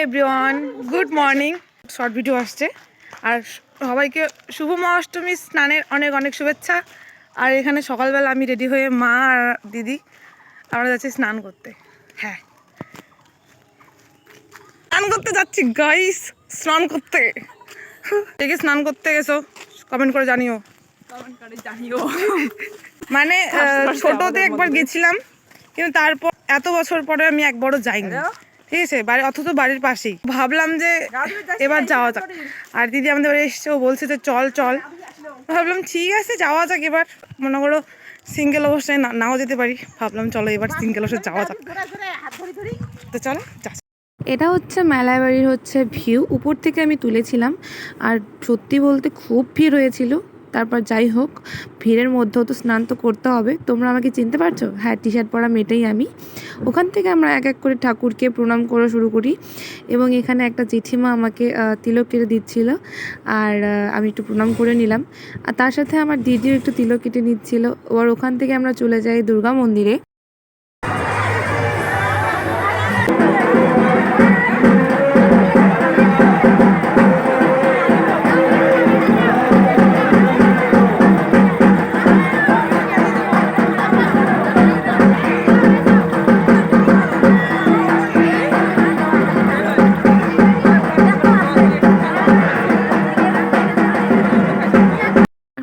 Everyone, good morning. Short video আসছে আর সবাইকে শুভ মহাষ্টমী স্নানের অনেক অনেক শুভেচ্ছা। আর এখানে সকালবেলা আমি রেডি হয়ে মা আর দিদি আমরা যাচ্ছি স্নান করতে। হ্যাঁ, স্নান করতে যাচ্ছি গাইস, স্নান করতে। কে কে স্নান করতে গেছো কমেন্ট করে জানিও। মানে ছোটতে একবার গেছিলাম, কিন্তু তারপর এত বছর পরে আমি একবারও যাইনি, ঠিক আছে, বাড়ি অথচ বাড়ির পাশেই। ভাবলাম যে এবার যাওয়া যাক, আর দিদি আমাদের বাড়ি এসছে, ও বলছে যে চল চল। ভাবলাম ঠিক আছে যাওয়া যাক। এবার মনে করো সিঙ্গেল অবস্থায় নাও যেতে পারি, ভাবলাম চলো এবার সিঙ্গেল অবস্থায় যাওয়া যাক। তো চলো যাচ্ছি। এটা হচ্ছে মেলাবাড়ির ভিউ, উপর থেকে আমি তুলেছিলাম। আর সত্যি বলতে খুব ভিড় হয়েছিল। তারপর যাই হোক, ভিড়ের মধ্যেও তো স্নান তো করতে হবে। তোমরা আমাকে চিনতে পারছো? হ্যাঁ, টি শার্ট পরা মেয়েটাই আমি। ওখান থেকে আমরা এক এক করে ঠাকুরকে প্রণাম করা শুরু করি, এবং এখানে একটা জেঠিমা আমাকে তিলক কেটে দিচ্ছিল, আর আমি একটু প্রণাম করে নিলাম। আর তার সাথে আমার দিদিও একটু তিলক কেটে নিচ্ছিল। এবার ওখান থেকে আমরা চলে যাই দুর্গা মন্দিরে।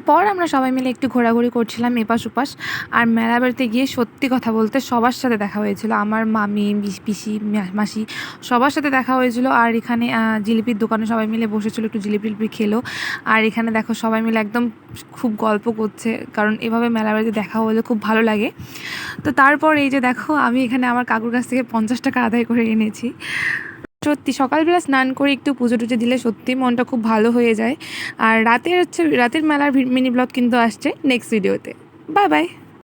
পর আমরা সবাই মিলে একটু ঘোরাঘুরি করছিলাম এপাশ ওপাশ। আর মেলা বাড়িতে গিয়ে সত্যি কথা বলতে সবার সাথে দেখা হয়েছিল, আমার মামি, পিসি, মাসি, সবার সাথে দেখা হয়েছিল। আর এখানে জিলিপির দোকানে সবাই মিলে বসেছিল, একটু জিলিপি খেলো। আর এখানে দেখো সবাই মিলে একদম খুব গল্প করছে, কারণ এভাবে মেলা বাড়িতে দেখা হলে খুব ভালো লাগে। তো তারপর এই যে দেখো, আমি এখানে আমার কাকুর কাছ থেকে 50 টাকা আদায় করে এনেছি। সত্যি সকালবেলা স্নান করে একটু পুজো টুজো দিলে সত্যি মনটা খুব ভালো হয়ে যায়। আর রাতের মেলার মিনি ব্লগ কিন্তু আসছে নেক্সট ভিডিওতে। Bye bye.